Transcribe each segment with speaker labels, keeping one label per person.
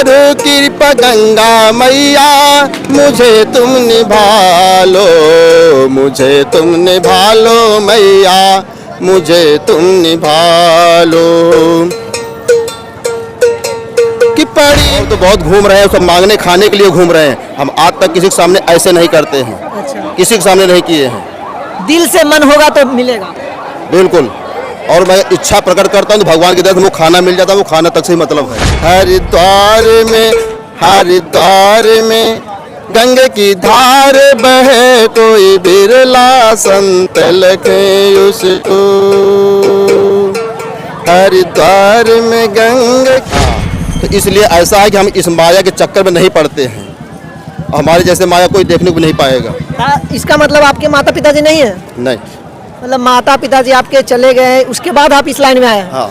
Speaker 1: करो कृपा गंगा मैया, मुझे तुम निभा लो, मुझे तुम निभा लो मैया, मुझे तुम निभा लो। कि पड़ी तो बहुत घूम रहे हैं, सब मांगने खाने के लिए घूम रहे हैं। हम आज तक किसी के सामने ऐसे नहीं करते हैं।
Speaker 2: अच्छा।
Speaker 1: किसी के सामने नहीं किए हैं।
Speaker 2: दिल से मन होगा तो मिलेगा।
Speaker 1: बिल्कुल। और मैं इच्छा प्रकट करता हूँ तो भगवान की दया से वो खाना मिल जाता है, वो खाना तक से ही मतलब है। हरिद्वार में गंगे की धार बहे, कोई बिरला संत लखे उसको। हरिद्वार में गंगे, तो इसलिए ऐसा है कि हम इस माया के चक्कर में नहीं पड़ते हैं। हमारे जैसे माया कोई देखने को नहीं पाएगा।
Speaker 2: इसका मतलब आपके माता पिताजी नहीं है?
Speaker 1: नहीं।
Speaker 2: मतलब माता पिताजी आपके चले गए, उसके बाद आप इस लाइन में आए?
Speaker 1: हाँ।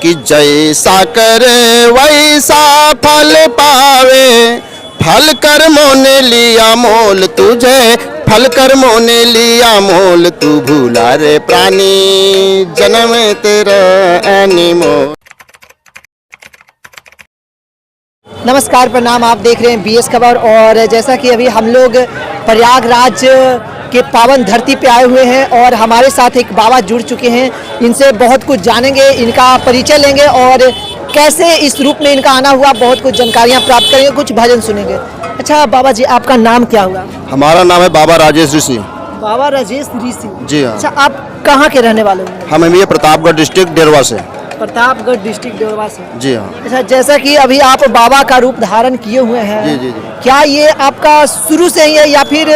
Speaker 1: कि जैसा करे वैसा फल पावे, फल कर्मों ने लिया मोल तुझे, फल कर्मों ने लिया मोल, तू भूला रे प्राणी जन्म तेरा अनमोल।
Speaker 2: नमस्कार, प्रणाम। आप देख रहे हैं BS खबर। और जैसा कि अभी हम लोग प्रयागराज के पावन धरती पे आए हुए हैं और हमारे साथ एक बाबा जुड़ चुके हैं। इनसे बहुत कुछ जानेंगे, इनका परिचय लेंगे और कैसे इस रूप में इनका आना हुआ, बहुत कुछ जानकारियाँ प्राप्त करेंगे, कुछ भजन सुनेंगे। अच्छा बाबा जी, आपका नाम क्या हुआ?
Speaker 1: हमारा नाम है बाबा राजेश ऋषि।
Speaker 2: बाबा राजेश ऋषि
Speaker 1: जी हाँ।
Speaker 2: अच्छा, आप कहाँ के रहने वाले हो?
Speaker 1: हम ये प्रतापगढ़ डिस्ट्रिक्ट डेरवा से।
Speaker 2: प्रतापगढ़ डिस्ट्रिक्ट देवरा से।
Speaker 1: जी हाँ।
Speaker 2: अच्छा, जैसा कि अभी आप बाबा का रूप धारण किए हुए हैं।
Speaker 1: जी जी जी।
Speaker 2: क्या ये आपका शुरू से ही है या फिर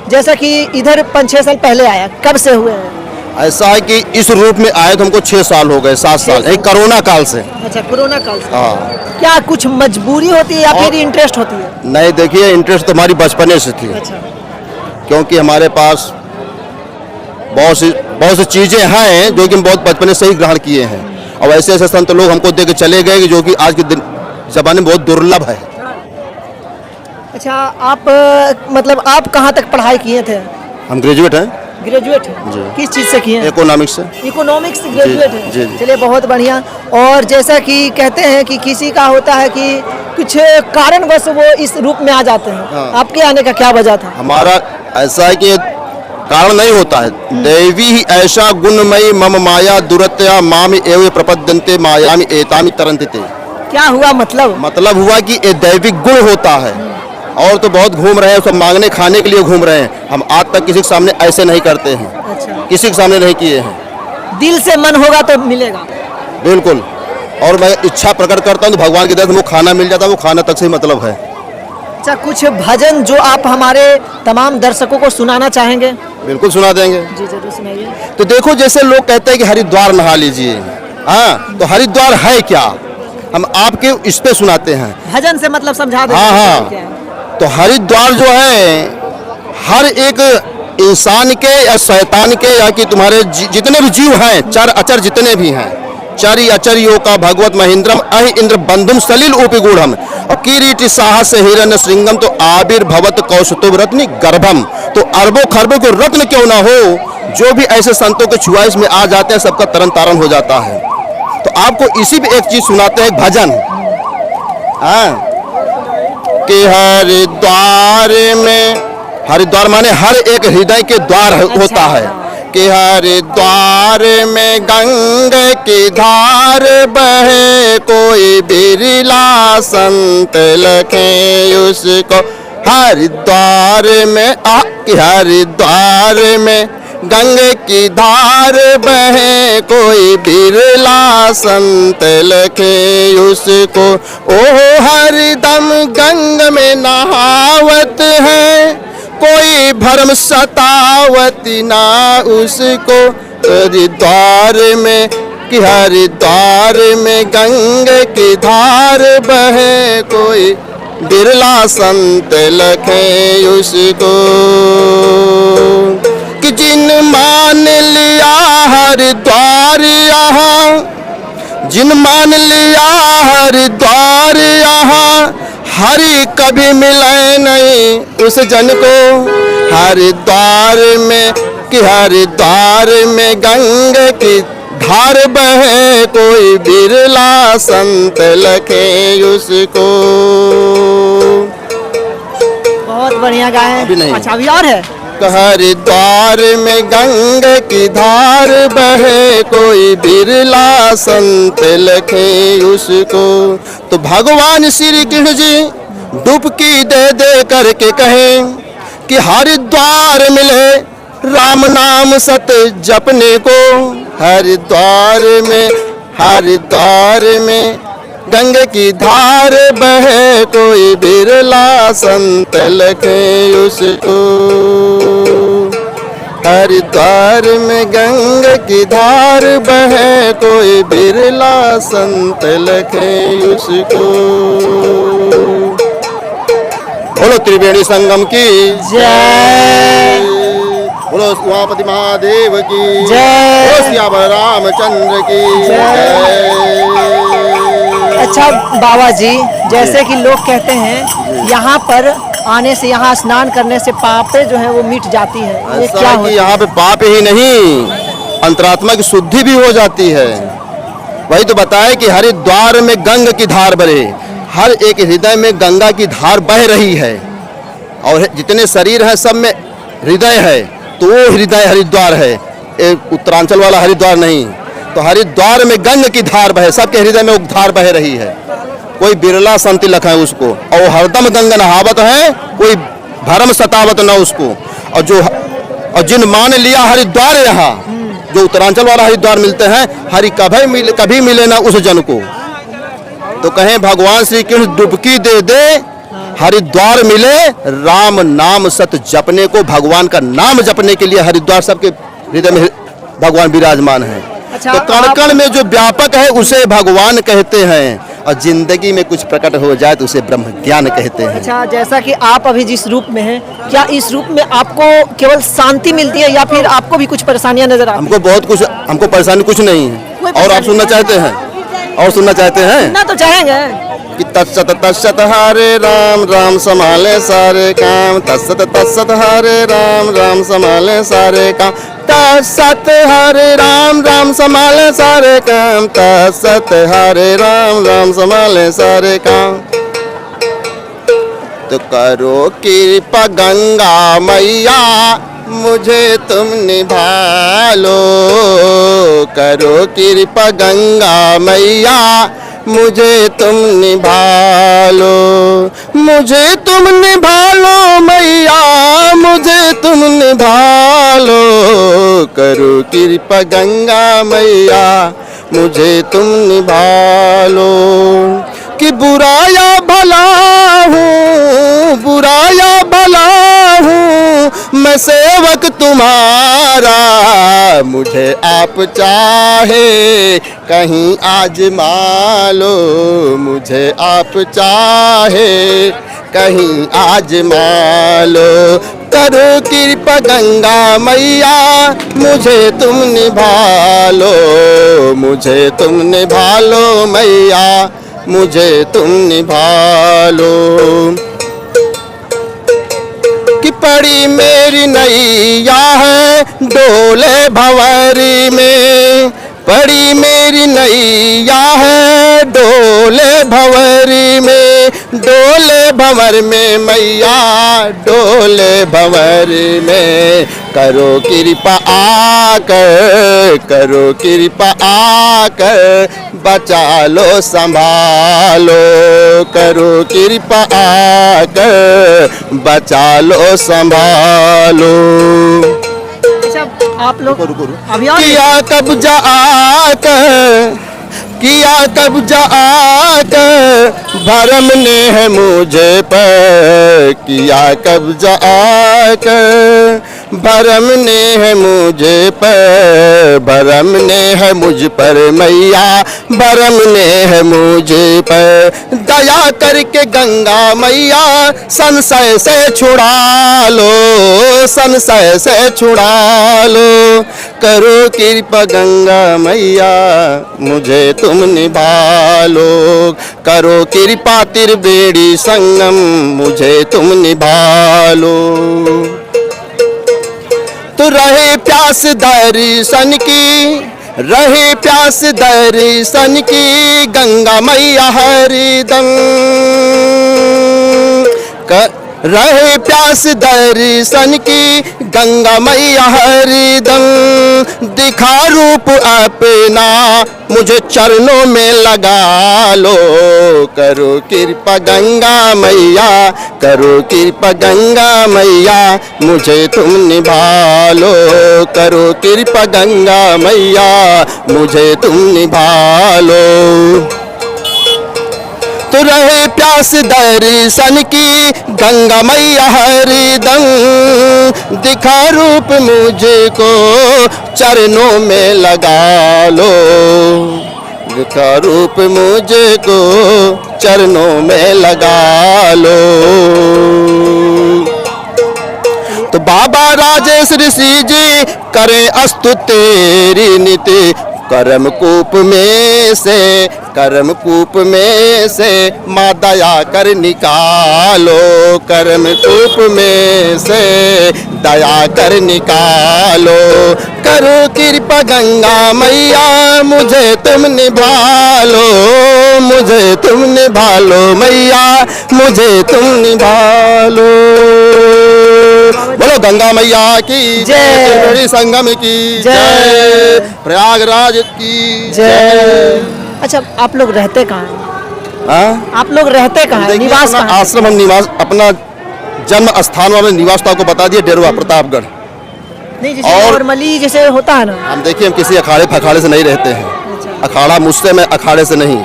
Speaker 2: जैसा कि इधर 5-6 साल पहले आया, कब से हुए हैं?
Speaker 1: ऐसा है कि इस रूप में आए तो हमको 6 साल हो गए, 7 साल, एक कोरोना काल से।
Speaker 2: अच्छा, कोरोना काल से।
Speaker 1: हाँ।
Speaker 2: क्या कुछ मजबूरी होती है या फिर इंटरेस्ट होती है?
Speaker 1: नहीं, देखिए इंटरेस्ट तो हमारी बचपने से थी।
Speaker 2: अच्छा।
Speaker 1: क्योंकि हमारे पास बहुत सी चीजें हैं जो कि हम बहुत बचपने से ही ग्रहण किए हैं। और ऐसे ऐसे संत लोग हमको दे के चले गए जो कि आज के दिन जमाने में बहुत दुर्लभ है।
Speaker 2: अच्छा, आप मतलब आप कहाँ तक पढ़ाई किए थे?
Speaker 1: हम ग्रेजुएट हैं।
Speaker 2: ग्रेजुएट है?
Speaker 1: जी।
Speaker 2: किस चीज़ से किए हैं?
Speaker 1: इकोनॉमिक्स से।
Speaker 2: इकोनॉमिक्स ग्रेजुएट है?
Speaker 1: जी, जी।
Speaker 2: चलिए, बहुत बढ़िया। और जैसा कि कहते हैं कि किसी का होता है कि कुछ कारणवश वो इस रूप में आ जाते हैं।
Speaker 1: हाँ।
Speaker 2: आपके आने का क्या वजह था?
Speaker 1: हमारा ऐसा है कि कारण नहीं होता है। देवी ही ऐसा गुणमयी मम माया दुरत्या माम एवं प्रपद्यन्ते मायामि एतामि तरन्ते।
Speaker 2: क्या हुआ मतलब?
Speaker 1: मतलब हुआ कि ये दैविक गुण होता है। और तो बहुत घूम रहे हैं, सब मांगने खाने के लिए घूम रहे हैं। हम आज तक किसी के सामने ऐसे नहीं करते हैं।
Speaker 2: अच्छा।
Speaker 1: किसी के सामने नहीं किए हैं।
Speaker 2: दिल से मन होगा तो मिलेगा।
Speaker 1: बिल्कुल। और मैं इच्छा प्रकट करता हूँ तो भगवान की दया से वो खाना मिल जाता है, वो खाना तक से ही मतलब है।
Speaker 2: अच्छा, कुछ भजन जो आप हमारे तमाम दर्शकों को सुनाना चाहेंगे?
Speaker 1: बिल्कुल सुना देंगे।
Speaker 2: जी जरूर सुनाइए।
Speaker 1: तो देखो, जैसे लोग कहते हैं कि हरिद्वार नहा लीजिए, हाँ, तो हरिद्वार है क्या? हम आपके इस पे सुनाते हैं।
Speaker 2: भजन से मतलब समझा दें।
Speaker 1: हाँ हाँ।
Speaker 2: क्या है?
Speaker 1: तो हरिद्वार जो है, हर एक इंसान के या शैतान के या कि तुम्हारे जितने भी जीव हैं, चर अचर जितने भी हैं, चरी अचरियों का भगवत महेंद्रम अहि इंद्र बंधुम सलिल उपगूढ़म और किरीट साहस हिरण्य श्रृंगम तो आविर्भवत कौस्तुभ रत्न गर्भम। तो अरबों खरबों को रत्न क्यों ना हो, जो भी ऐसे संतों के छुआइश में आ जाते हैं सबका तरन तारण हो जाता है। तो आपको इसी पे एक चीज सुनाते हैं, भजन। हाँ, कि हरिद्वार में, हरिद्वार माने हर एक हृदय के द्वार होता है। कि हरिद्वार में गंगा की धार बहे, कोई बिरला संत लखे उसको। हरिद्वार में कि हरिद्वार में गंगा की धार बहे, कोई बिरला संत लखे उसको। ओ हरदम गंगा में नहावत है, कोई भरम सतावती ना उसको। हरिद्वार में कि हरिद्वार में गंगा की धार बहे, कोई बिरला संत लखे उसको। कि जिन मान लिया हरिद्वार यहाँ, जिन मान लिया हरिद्वार यहाँ, हरि कभी मिले नहीं उस जन को। हरिद्वार में कि हरिद्वार में गंगा की धार बहे कोई बिरला संत लखे उसको।
Speaker 2: बहुत बढ़िया गाए
Speaker 1: अभी नहीं।
Speaker 2: हैं। अच्छा, अभी और है।
Speaker 1: हरिद्वार में गंगा की धार बहे कोई बिरला संत लखे उसको। तो भगवान श्री कृष्ण जी डुबकी दे दे करके कहे कि हरिद्वार मिले राम नाम सत जपने को। हरिद्वार में गंगा की धार बहे कोई बिरला संत लखे उसको। हरिद्वार में गंगा की धार बहे कोई बिरला संत लखे उसको। बोलो त्रिवेणी संगम की
Speaker 2: जय।
Speaker 1: बोलो उमापति महादेव की
Speaker 2: जय।
Speaker 1: बोलो सियावर रामचंद्र की जय।
Speaker 2: अच्छा बाबा जी, जैसे कि लोग कहते हैं यहाँ पर आने से, यहाँ स्नान करने से पापें जो है वो मिट जाती है, ये
Speaker 1: ऐसा
Speaker 2: क्या
Speaker 1: है
Speaker 2: होता
Speaker 1: कि
Speaker 2: है?
Speaker 1: यहाँ पे पाप ही नहीं, अंतरात्मा की शुद्धि भी हो जाती है। वही तो बताया कि हरिद्वार में गंगा की धार बहे, हर एक हृदय में गंगा की धार बह रही है। और जितने शरीर हैं सब में हृदय है, तो वो हृदय हरिद्वार है, उत्तरांचल वाला हरिद्वार नहीं। तो हरिद्वार में गंगा की धार बहे, सबके हृदय में धार बह रही है। कोई बिरला संत लखा है उसको, और हरदम गंगा नहावत है, कोई भरम सतावत न उसको। और जिन मान लिया हरिद्वार यहाँ, जो उत्तरांचल वाला हरिद्वार मिलते हैं, हरि कभी मिले ना उस जन को। तो कहें भगवान श्री कृष्ण डुबकी दे दे हरिद्वार मिले राम नाम सत जपने को। भगवान का नाम जपने के लिए हरिद्वार सबके हृदय में भगवान विराजमान है।
Speaker 2: अच्छा,
Speaker 1: तो कण कण में जो व्यापक है उसे भगवान कहते हैं, और जिंदगी में कुछ प्रकट हो जाए तो उसे ब्रह्म ज्ञान कहते हैं।
Speaker 2: अच्छा, जैसा कि आप अभी जिस रूप में हैं, क्या इस रूप में आपको केवल शांति मिलती है या फिर आपको भी कुछ परेशानियां नजर आती हैं?
Speaker 1: हमको बहुत कुछ, हमको परेशानी कुछ नहीं है। और आप सुनना चाहते हैं? और सुनना चाहते हैं?
Speaker 2: ना तो चाहेंगे
Speaker 1: कि तत्सत हरे राम राम संभाले सारे काम। तत्सत हरे राम राम संभाले सारे काम। तत्सत हरे राम राम संभाले सारे काम। तत्सत हरे राम राम संभाले सारे काम। तो करो कृपा गंगा मैया मुझे तुम निभा लो। करो कृपा गंगा मैया मुझे तुम निभा लो। मुझे तुम निभा लो मैया, मुझे तुम निभा लो। करो कृपा गंगा मैया मुझे तुम निभा लो। कि बुरा या भला हूँ, बुरा या भला हूँ, मैं सेवक तुम्हारा। मुझे आप चाहे कहीं आजमा लो। मुझे आप चाहे कहीं आजमा लो। करो कृपा गंगा मैया मुझे तुम निभा लो। मुझे तुम निभा लो मैया, मुझे तुम निभा लो। कि पड़ी मेरी नैया है डोले भंवरी में। पड़ी मेरी नैया है डोले भंवरी में। डोले भंवर में मैया डोले भंवरी में। करो कृपा आकर, करो कृपा आकर बचा लो संभालो। करो कृपा आकर बचा लो संभालो।
Speaker 2: आप लोग अभी और
Speaker 1: किया कब्जा आकर, किया कब्जा आकर भरम ने है मुझे पर। किया कब्जा आकर भरम ने है मुझे पर। भरम ने है मुझ पर मैया, भरम ने है मुझे पर। दया करके गंगा मैया संशय से छुड़ा लो। संशय से छुड़ा लो। करो कृपा गंगा मैया मुझे तुम निभा लो। करो कृपा त्रिवेणी संगम मुझे तुम निभा लो। तो रहे प्यास दर्शन की, रहे प्यास दर्शन की गंगा मैया हरदम, रहे प्यास दर्शन की गंगा मैया हरदम, दिखा रूप अपना मुझे चरणों में लगा लो, करो कृपा गंगा मैया, करो कृपा गंगा मैया, मुझे तुम निभा लो, करो कृपा गंगा मैया, मुझे तुम निभा लो। तो रहे प्यास दर्शन की गंगा मैया हरदम, दिखा रूप मुझको चरणों में लगा लो, दिखा रूप मुझको चरणों में लगा लो। तो बाबा राजेश ऋषि जी करे अस्तु तेरी नीति, करम कूप में से, करम कूप में से माँ दया कर निकालो, करम कूप में से दया कर निकालो, करो कृपा गंगा मैया, मुझे तुम निभा लो, मुझे तुम निभा लो मैया, मुझे तुम निभा लो। बोलो गंगा मैया की
Speaker 2: जय,
Speaker 1: त्रिवेणी संगम की जय, प्रयागराज की जय।
Speaker 2: अच्छा, आप लोग रहते कहाँ हैं?
Speaker 1: हाँ?
Speaker 2: आप लोग रहते कहाँ हैं?
Speaker 1: देखिए,
Speaker 2: निवास
Speaker 1: अपना
Speaker 2: कहाँ है?
Speaker 1: आश्रम हम निवास, अपना जन्म स्थान वाले निवास को बता दिए, डेरवा प्रतापगढ़।
Speaker 2: नहीं, जैसे
Speaker 1: और-
Speaker 2: नॉर्मली जैसे होता है ना।
Speaker 1: हम देखिए, हम किसी अखाड़े फखाड़े से नहीं रहते हैं,
Speaker 2: अच्छा।
Speaker 1: अखाड़ा मुझसे, मैं अखाड़े से नहीं।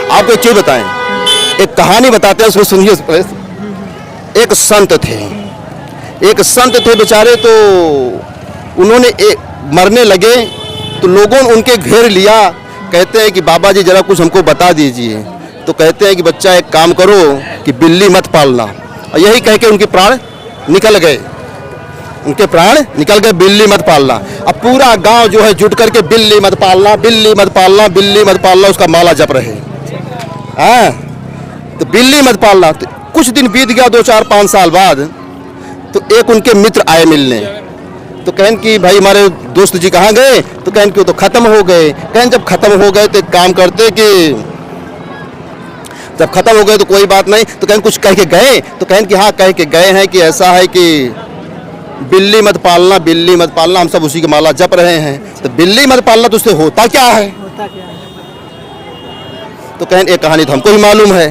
Speaker 1: आपको क्यों बताएं, एक कहानी बताते हैं, उसको सुनिए। एक संत थे, एक संत थे बेचारे, तो उन्होंने मरने लगे तो लोगों ने उनके घेर लिया, कहते हैं कि बाबा जी जरा कुछ हमको बता दीजिए। तो कहते हैं कि बच्चा एक काम करो कि बिल्ली मत पालना, और यही कह के उनके प्राण निकल गए, उनके प्राण निकल गए, बिल्ली मत पालना। अब पूरा गांव जो है जुट करके बिल्ली मत पालना, बिल्ली मत पालना, बिल्ली मत पालना, उसका माला जप रहे। हाँ, तो बिल्ली मत पालना। तो कुछ दिन बीत गया, 2-4-5 साल बाद, तो एक उनके मित्र आए मिलने, तो कहन कि भाई हमारे दोस्त जी कहाँ गए? तो कहन कि वो तो खत्म हो गए। कहन जब खत्म हो गए तो एक काम करते कि जब खत्म हो गए तो कोई बात नहीं, तो कहन कुछ कह के गए? तो कहन कि हाँ कह के गए हैं कि ऐसा है कि बिल्ली मत पालना, बिल्ली मत पालना, हम सब उसी की माला जप रहे हैं। तो बिल्ली मत पालना, तो उससे होता क्या है?
Speaker 2: होता क्या है?
Speaker 1: तो कहन एक कहानी तो हमको ही मालूम है,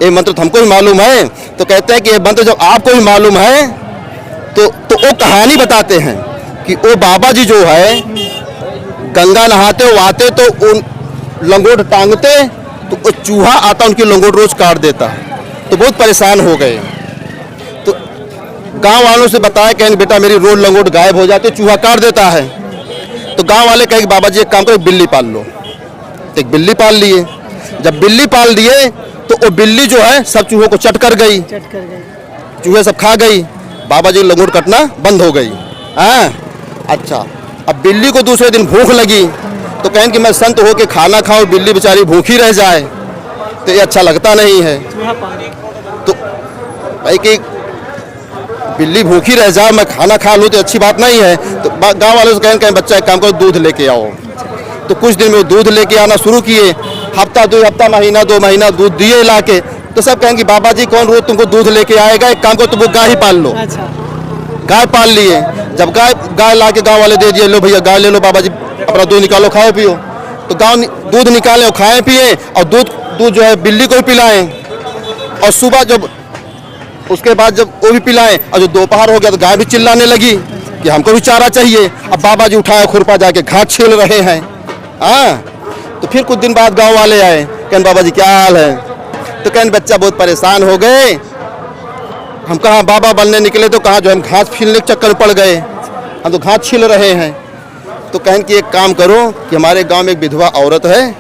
Speaker 1: ये मंत्र तो हमको ही मालूम है। तो कहते हैं कि ये मंत्र जब आपको ही मालूम है तो वो कहानी बताते हैं कि वो बाबा जी जो है गंगा नहाते वो आते तो उन लंगोट टांगते, तो वो चूहा आता उनकी लंगोट रोज काट देता, तो बहुत परेशान हो गए। तो गांव वालों से बताया कि बेटा मेरी रोज लंगोट गायब हो जाती, चूहा काट देता है। तो गांव वाले कहे कि बाबा जी एक काम करो, बिल्ली पाल लो। तो एक बिल्ली पाल लिए। जब बिल्ली पाल दिए तो वो बिल्ली जो है सब चूहों को चट कर गई,
Speaker 2: चट कर गए।
Speaker 1: चूहे सब खा गई, बाबा जी लंगोट कटना बंद हो गई। हाँ, अच्छा, अब बिल्ली को दूसरे दिन भूख लगी, तो कहन कि मैं संत हो के खाना खाऊं, बिल्ली बेचारी भूखी रह जाए, तो ये अच्छा लगता नहीं है।
Speaker 2: चूहा पानी।
Speaker 1: तो भाई कि बिल्ली भूखी रह जाए, मैं खाना खा लूँ तो अच्छी बात नहीं है। तो गांव वालों से कहें बच्चा एक काम करो, दूध लेके आओ। तो कुछ दिन में वो दूध लेके आना शुरू किए, हफ्ता 2 हफ्ता, महीना 2 महीना दूध दिए ला के। तो सब कहेंगे बाबा जी कौन रोज तुमको दूध लेके आएगा, एक काम करो तुम गाय ही पाल लो।
Speaker 2: अच्छा।
Speaker 1: गाय पाल लिए। जब गाय ला के गाँव वाले दे दिए, लो भैया गाय ले लो, बाबा जी अपना दूध निकालो, खाओ पियो। तो गाँव दूध निकाले और खाएं पिए, और दूध जो है बिल्ली को भी पिलाएं, और सुबह जब उसके बाद जब वो भी पिलाएं, और जो दोपहर हो गया तो गाय भी चिल्लाने लगी कि हमको भी चारा चाहिए। अब बाबा जी उठाया खुरपा जाके घास छील रहे हैं। हाँ, तो फिर कुछ दिन बाद गांव वाले आए, कहन बाबा जी क्या हाल है? तो कहन बच्चा बहुत परेशान हो गए, हम कहाँ बाबा बनने निकले तो कहाँ जो हम घास छीलने के चक्कर में पड़ गए, हम तो घास छील रहे हैं। तो कहन कि एक काम करो कि हमारे गांव में एक विधवा औरत है,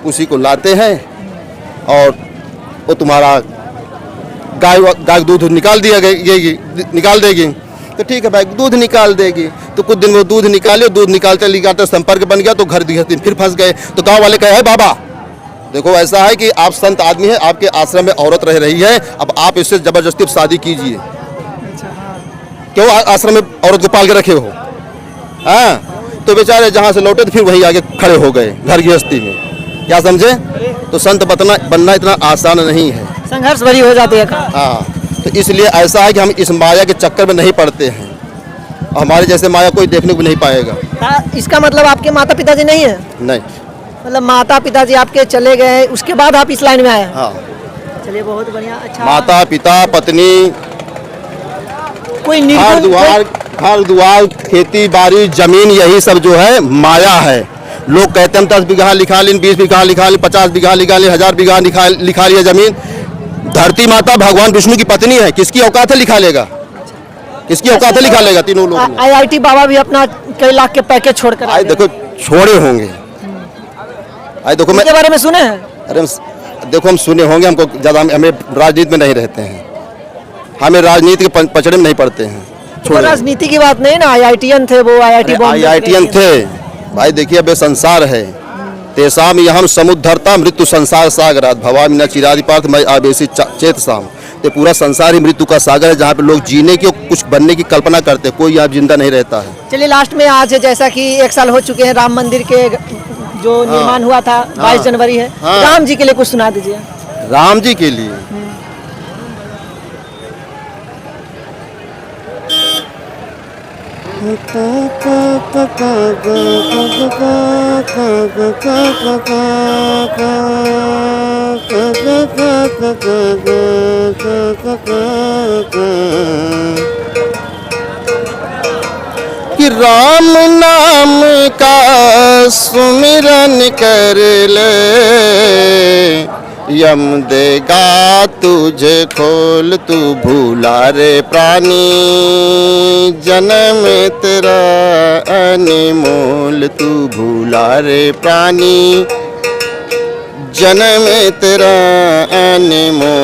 Speaker 1: उसी को लाते हैं और वो तुम्हारा गाय दूध निकाल निकाल देगी। तो ठीक है भाई, दूध निकाल देगी। तो कुछ दिन वो दूध निकाले, दूध निकालते संपर्क बन गया, तो घर दिन फिर फंस गए। तो गांव वाले कहे बाबा देखो ऐसा है कि आप संत आदमी हैं, आपके आश्रम में औरत रह रही है, अब आप इससे जबरदस्ती शादी कीजिए। क्यों आश्रम में औरत को पाल के रखे हो? हाँ, तो बेचारे जहाँ से लौटे तो फिर वहीं आके खड़े हो गए घर गृहस्थी में। क्या समझे? तो संत बनना इतना आसान नहीं है।
Speaker 2: संघर्ष भरी हो जाती है काम।
Speaker 1: हाँ, तो इसलिए ऐसा है कि हम इस माया के चक्कर में नहीं पड़ते हैं, और हमारे जैसे माया कोई देखने को नहीं पाएगा।
Speaker 2: इसका मतलब आपके माता पिताजी नहीं है?
Speaker 1: नहीं।
Speaker 2: मतलब माता पिताजी आपके चले गए, उसके बाद आप इस लाइन में आए?
Speaker 1: हाँ।
Speaker 2: चलिए बहुत बढ़िया। अच्छा,
Speaker 1: माता पिता पत्नी,
Speaker 2: कोई
Speaker 1: घर द्वार खेती बाड़ी जमीन, यही सब जो है माया है। लोग कहते हैं हम 10 बीघा लिखा लें, 20 बीघा लिखा लें, 50 बीघा लिखा लें, 1000 बीघा लिखा लिया जमीन। धरती माता भगवान विष्णु की पत्नी है, किसकी औकात है लिखा लेगा? किसकी औकात है लिखा लेगा? तीनों लोग।
Speaker 2: IIT बाबा भी अपना कई लाख के पैकेज छोड़कर
Speaker 1: आए, देखो छोड़े होंगे। आए देखो, मैं
Speaker 2: इसके बारे में सुने हैं?
Speaker 1: अरे देखो हम सुने होंगे, हमको ज़्यादा हमें राजनीति में नहीं रहते हैं, हमें राजनीति के पचड़े में नहीं पड़ते हैं।
Speaker 2: तो राजनीति की बात नहीं ना, IITian थे वो,
Speaker 1: IITian थे भाई। देखिए अब संसार है, तेसाम यहम समुद्धरता मृत्यु संसार सागरात भवामि न चिरादि पार्थ मैं आवेशी चेत साम। ये पूरा संसार ही मृत्यु का सागर है, जहाँ पे लोग जीने की कुछ बनने की कल्पना करते हैं, कोई यहाँ जिंदा नहीं रहता है।
Speaker 2: चलिए लास्ट में आज जैसा कि 1 साल हो चुके हैं राम मंदिर के जो निर्माण हुआ था, 22 जनवरी है। राम जी के लिए कुछ सुना दीजिए।
Speaker 1: राम जी के लिए कि राम नाम का सुमिरन कर ले, यम देगा तुझे खोल, तू भूला रे प्राणी, जन्म तेरा अनमोल, तू भूला रे प्राणी, जन्म तेरा अनमोल।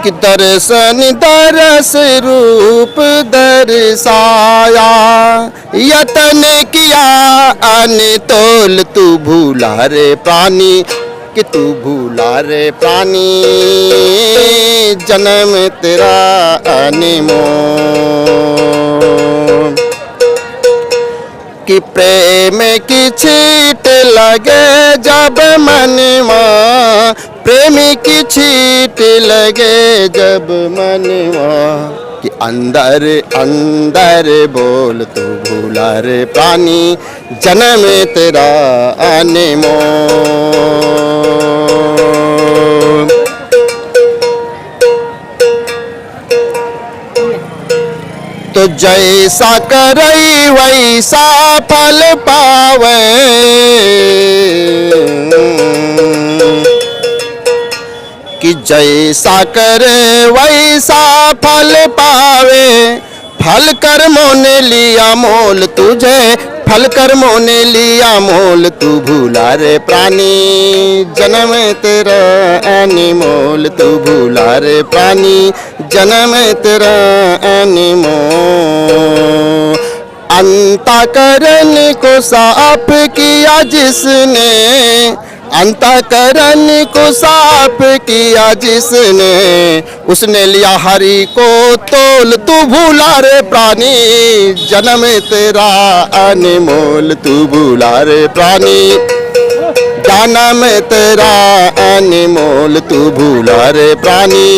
Speaker 1: कि दर्शन दरस रूप दर्शाया, यतन किया अनतोल, तू भूला रे प्राणी, कि तू भूला रे प्राणी, जन्म तेरा अनमोल। कि प्रेम की छीट लगे जब मनवा, प्रेमी की छीट लगे जब मनवा, कि अंदर अंदर बोल, तू भूला रे प्राणी, जन्म तेरा अनमोल। तो जैसा करई वैसा फल पावे, कि जैसा करे वैसा फल पावे, फल कर्मों ने लिया मोल तुझे, फल कर्मों ने लिया मोल, तू भूला रे प्राणी, जन्म तेरा अनमोल, तू भूला रे प्राणी, जन्म तेरा अनमोल। अंतःकरण को साफ किया जिसने, अंतःकरण को साफ किया जिसने, उसने लिया हरि को तोल, तू भूला रे प्राणी, जन्म तेरा अनमोल, तू भूला रे प्राणी, जन्म तेरा अनमोल, तू भूला रे प्राणी,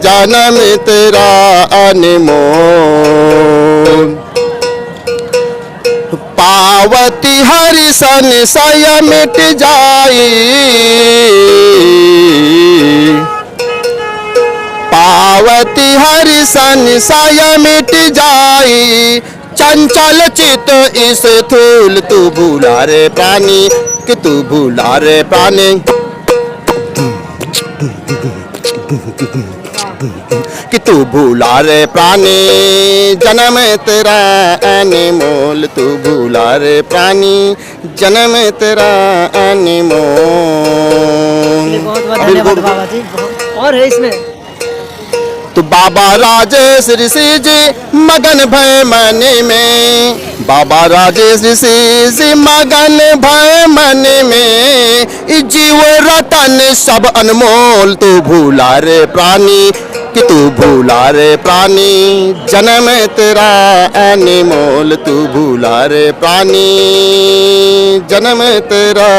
Speaker 1: जन्म तेरा अनमोल। पावती हरि संशय मिट जाई, पावती हरि संशय मिट जाई, चंचल चित इस थूल, तू भूला रे प्राणी, कि तू भूला रे प्राणी, कि तू भूला रे प्राणी, जन्म तेरा अनमोल, तू भूला रे प्राणी, जन्म तेरा अनमोल।
Speaker 2: बहुत बहुत धन्यवाद बाबा जी। और है इसमें
Speaker 1: तो बाबा राजेश ऋषि जी मगन भय मन में, बाबा राजेश ऋषि जी मगन भय मन में, ई जीव रतन सब अनमोल तू भूला रे प्राणी, कि तू भूला रे प्राणी, जन्म तेरा अनमोल तू भूला रे प्राणी, जन्म तेरा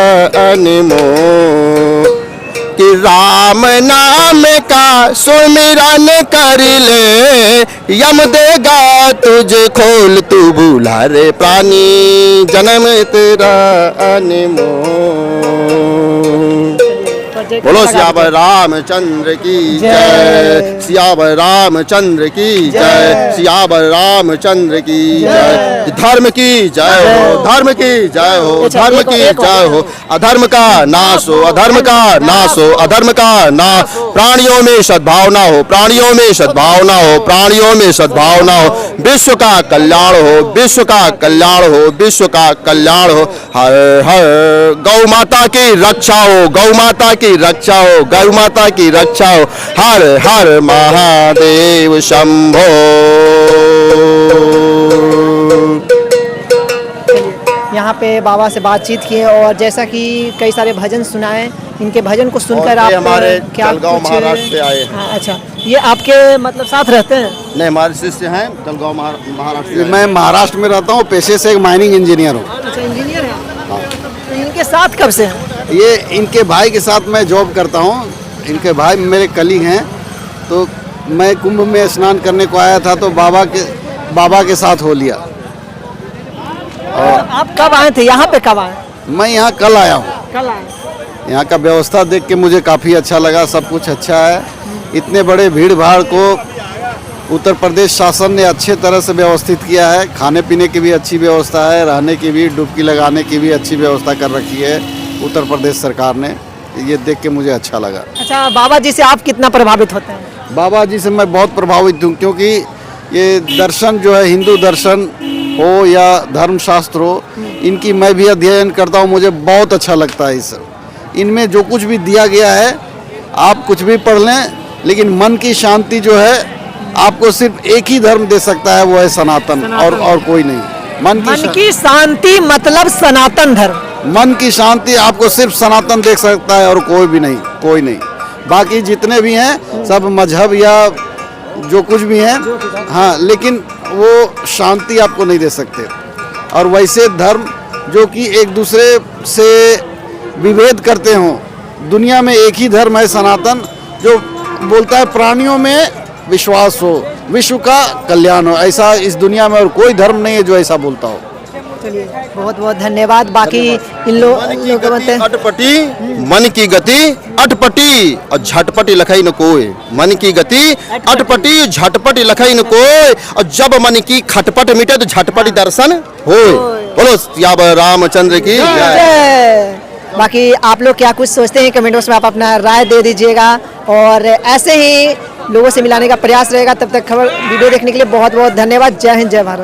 Speaker 1: अनमोल। कि राम नाम का सुमिरन कर ले, यम देगा तुझे खोल तू भूला रे प्राणी, जन्म तेरा अनमोल। बोलो सियावर रामचंद्र की जय, सियावर रामचंद्र की जय, सियावर रामचंद्र की जय। धर्म की जय हो, धर्म की जय हो, धर्म की जय हो। अधर्म का नाश हो, अधर्म का नाश हो, अधर्म का नाश। प्राणियों में सद्भावना हो, प्राणियों में सद्भावना हो, प्राणियों में सद्भावना हो। विश्व का कल्याण हो, विश्व का कल्याण हो, विश्व का कल्याण हो। हर हर गौ माता की रक्षा हो, गौ माता की रक्षा हो, गौ माता की रक्षा हो। हर हर महादेव शंभो।
Speaker 2: यहाँ पे बाबा से बातचीत की है और जैसा कि कई सारे भजन सुनाए, इनके भजन को सुनकर आप
Speaker 1: हमारे
Speaker 2: क्या
Speaker 1: जलगांव महाराष्ट्र से आए।
Speaker 2: हाँ, अच्छा, ये आपके मतलब साथ रहते हैं?
Speaker 1: नहीं, हमारे शिष्य हैं, जलगांव महाराष्ट्र से आए।
Speaker 3: मैं महाराष्ट्र में रहता हूँ, पेशे से एक माइनिंग इंजीनियर हूँ।
Speaker 2: अच्छा, इंजीनियर हैं। तो इनके साथ कब से हैं?
Speaker 3: ये इनके भाई के साथ मैं जॉब करता हूँ। इनके भाई मेरे कलीग हैं। तो मैं कुंभ में स्नान करने को आया था तो बाबा के साथ हो लिया।
Speaker 2: आप कब आए थे यहाँ पे, कब आए?
Speaker 3: मैं यहाँ कल आया हूँ।
Speaker 2: कल आए।
Speaker 3: यहाँ का व्यवस्था देख के मुझे काफ़ी अच्छा लगा। सब कुछ अच्छा है। इतने बड़े भीड़ भाड़ को उत्तर प्रदेश शासन ने अच्छे तरह से व्यवस्थित किया है। खाने पीने की भी अच्छी व्यवस्था है, रहने की भी, डुबकी लगाने की भी अच्छी व्यवस्था कर रखी है उत्तर प्रदेश सरकार ने। ये देख के मुझे अच्छा लगा।
Speaker 2: अच्छा, बाबा जी से आप कितना प्रभावित होते हैं?
Speaker 3: बाबा जी से मैं बहुत प्रभावित हूँ, क्योंकि ये दर्शन जो है, हिंदू दर्शन हो या धर्मशास्त्र हो, इनकी मैं भी अध्ययन करता हूँ। मुझे बहुत अच्छा लगता है। इस इनमें जो कुछ भी दिया गया है, आप कुछ भी पढ़ लें, लेकिन मन की शांति जो है आपको सिर्फ एक ही धर्म दे सकता है, वो है सनातन, और कोई नहीं। मन
Speaker 2: की शांति मतलब सनातन धर्म।
Speaker 3: मन की शांति आपको सिर्फ सनातन दे सकता है और कोई भी नहीं, कोई नहीं। बाकी जितने भी हैं सब मजहब या जो कुछ भी हैं, हाँ, लेकिन वो शांति आपको नहीं दे सकते। और वैसे धर्म जो कि एक दूसरे से विभेद करते हों, दुनिया में एक ही धर्म है सनातन, जो बोलता है प्राणियों में विश्वास हो, विश्व का कल्याण हो। ऐसा इस दुनिया में और कोई धर्म नहीं है जो ऐसा बोलता हो।
Speaker 2: चलिए, बहुत बहुत धन्यवाद। बाकी इन लोगों को बनते हैं
Speaker 1: अटपटी, मन की गति अटपटी और झटपटी लखाई न कोई। मन की गति अटपटी, झटपटी लखाई न कोई। और जब मन की खटपट मिटे तो झटपटी दर्शन होए। बोलो सियावर रामचंद्र की जय।
Speaker 2: बाकी आप लोग क्या कुछ सोचते हैं, कमेंट बॉक्स में आप अपना राय दे दीजिएगा और ऐसे ही लोगों से मिलाने का प्रयास रहेगा। तब तक खबर वीडियो देखने के लिए बहुत बहुत धन्यवाद। जय हिंद, जय भारत।